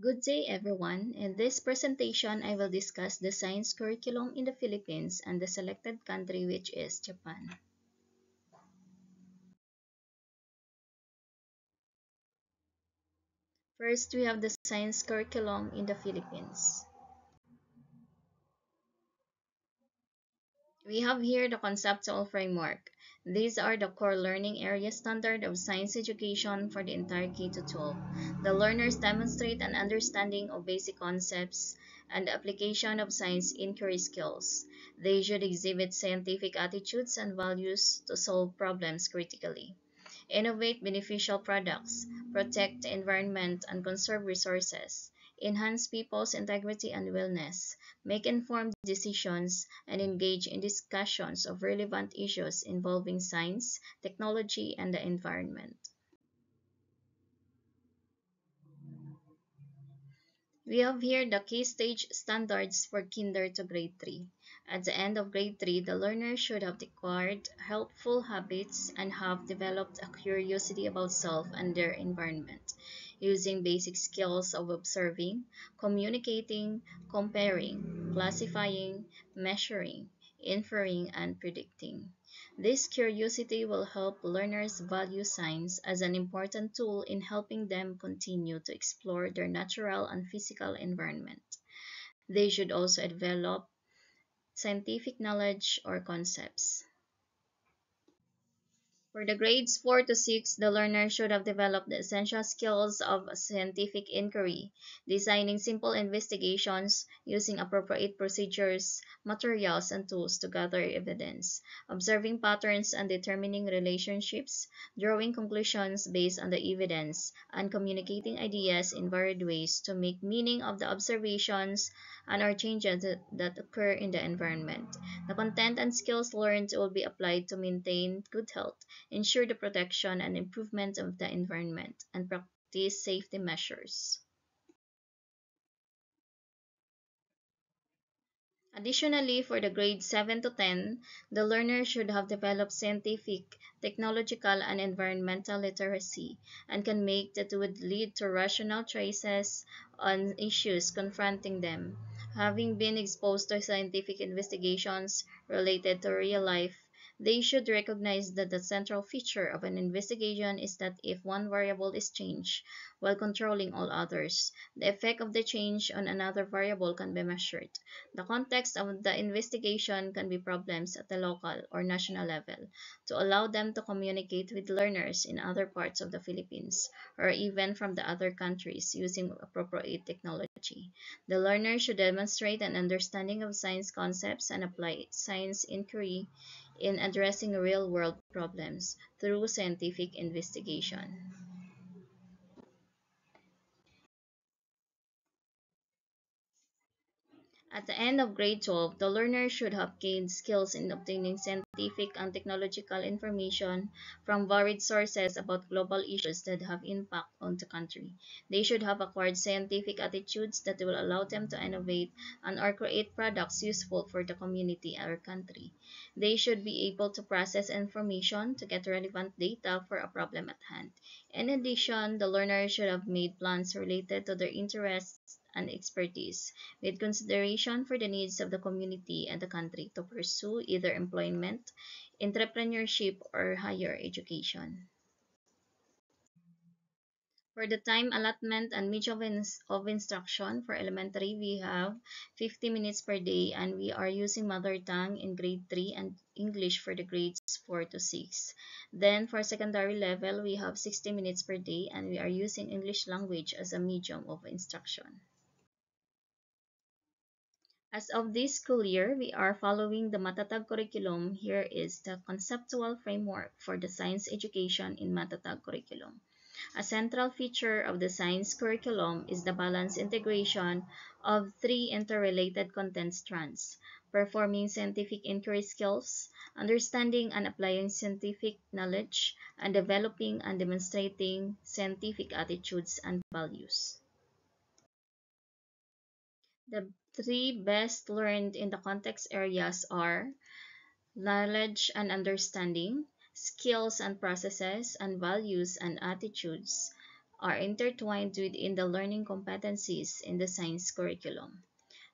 Good day, everyone. In this presentation, I will discuss the science curriculum in the Philippines and the selected country, which is Japan. First, we have the science curriculum in the Philippines. We have here the conceptual framework. These are the core learning area standard of science education for the entire K-12. The learners demonstrate an understanding of basic concepts and the application of science inquiry skills. They should exhibit scientific attitudes and values to solve problems critically, innovate beneficial products, protect the environment and conserve resources, enhance people's integrity and wellness, make informed decisions, and engage in discussions of relevant issues involving science, technology, and the environment. We have here the key stage standards for kinder to grade 3. At the end of grade 3, the learner should have acquired helpful habits and have developed a curiosity about self and their environment, using basic skills of observing, communicating, comparing, classifying, measuring, inferring, and predicting. This curiosity will help learners value science as an important tool in helping them continue to explore their natural and physical environment. They should also develop scientific knowledge or concepts. For the grades 4 to 6, the learner should have developed the essential skills of scientific inquiry, designing simple investigations, using appropriate procedures, materials, and tools to gather evidence, observing patterns and determining relationships, drawing conclusions based on the evidence, and communicating ideas in varied ways to make meaning of the observations and or changes that occur in the environment. The content and skills learned will be applied to maintain good health, ensure the protection and improvement of the environment, and practice safety measures. Additionally, for the grades 7 to 10, the learner should have developed scientific, technological, and environmental literacy and can make that would lead to rational choices on issues confronting them. Having been exposed to scientific investigations related to real life, they should recognize that the central feature of an investigation is that if one variable is changed while controlling all others, the effect of the change on another variable can be measured. The context of the investigation can be problems at the local or national level to allow them to communicate with learners in other parts of the Philippines or even from the other countries using appropriate technology. The learner should demonstrate an understanding of science concepts and apply science inquiry in addressing real-world problems through scientific investigation. At the end of grade 12, the learner should have gained skills in obtaining scientific and technological information from varied sources about global issues that have impact on the country. They should have acquired scientific attitudes that will allow them to innovate and or create products useful for the community or country. They should be able to process information to get relevant data for a problem at hand. In addition, the learner should have made plans related to their interests and expertise, with consideration for the needs of the community and the country to pursue either employment, entrepreneurship, or higher education. For the time allotment and medium of instruction for elementary, we have 50 minutes per day and we are using mother tongue in grade 3 and English for the grades 4 to 6. Then for secondary level, we have 60 minutes per day and we are using English language as a medium of instruction. As of this school year, we are following the Matatag curriculum. Here is the conceptual framework for the science education in Matatag curriculum. A central feature of the science curriculum is the balanced integration of three interrelated content strands: performing scientific inquiry skills, understanding and applying scientific knowledge, and developing and demonstrating scientific attitudes and values. The three best learned in the context areas are knowledge and understanding, skills and processes, and values and attitudes are intertwined within the learning competencies in the science curriculum.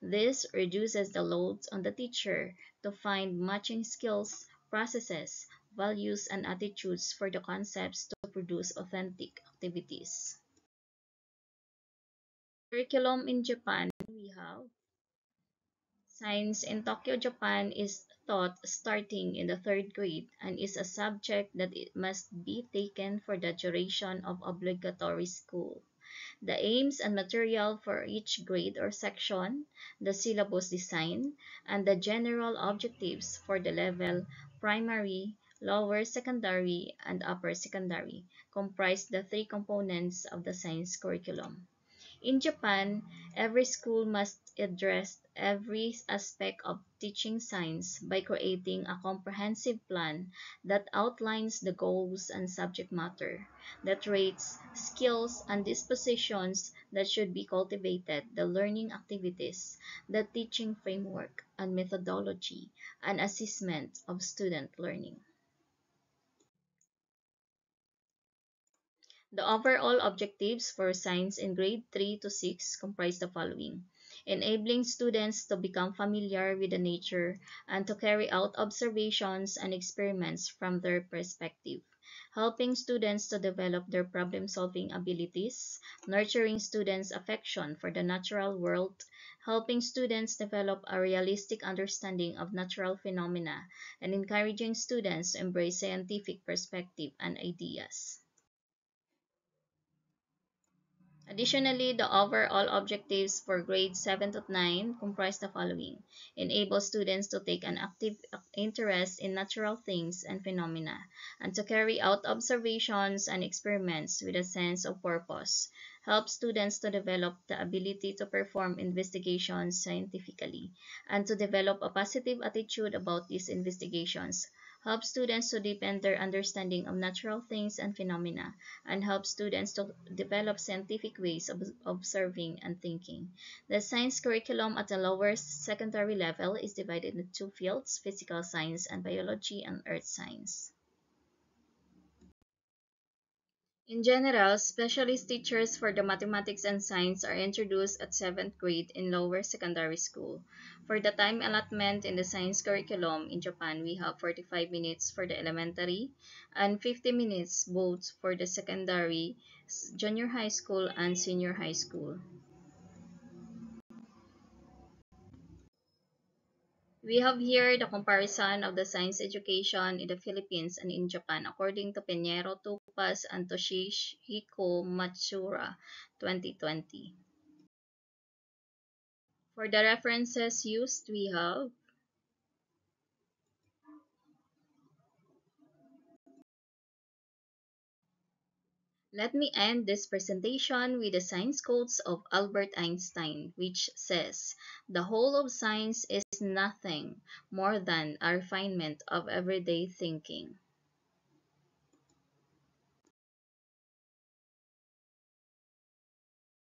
This reduces the load on the teacher to find matching skills, processes, values, and attitudes for the concepts to produce authentic activities. Curriculum in Japan, we have science in Tokyo, Japan is taught starting in the third grade and is a subject that it must be taken for the duration of obligatory school. The aims and material for each grade or section, the syllabus design, and the general objectives for the level primary, lower secondary, and upper secondary comprise the three components of the science curriculum. In Japan, every school must address every aspect of teaching science by creating a comprehensive plan that outlines the goals and subject matter, the traits, skills, and dispositions that should be cultivated, the learning activities, the teaching framework and methodology, and assessment of student learning. The overall objectives for science in grade 3 to 6 comprise the following: enabling students to become familiar with the nature and to carry out observations and experiments from their perspective, helping students to develop their problem-solving abilities, nurturing students' affection for the natural world, helping students develop a realistic understanding of natural phenomena, and encouraging students to embrace scientific perspective and ideas. Additionally, the overall objectives for grades 7 to 9 comprise the following: enable students to take an active interest in natural things and phenomena, and to carry out observations and experiments with a sense of purpose, help students to develop the ability to perform investigations scientifically, and to develop a positive attitude about these investigations, help students to deepen their understanding of natural things and phenomena, and help students to develop scientific ways of observing and thinking. The science curriculum at the lower secondary level is divided into two fields: physical science and biology and earth science. In general, specialist teachers for the mathematics and science are introduced at 7th grade in lower secondary school. For the time allotment in the science curriculum in Japan, we have 45 minutes for the elementary and 50 minutes both for the secondary, junior high school, and senior high school. We have here the comparison of the science education in the Philippines and in Japan according to Pinheiro Tupas and Toshihiko Matsura 2020. For the references used, we have let me end this presentation with the science quotes of Albert Einstein, which says, "The whole of science is nothing more than a refinement of everyday thinking."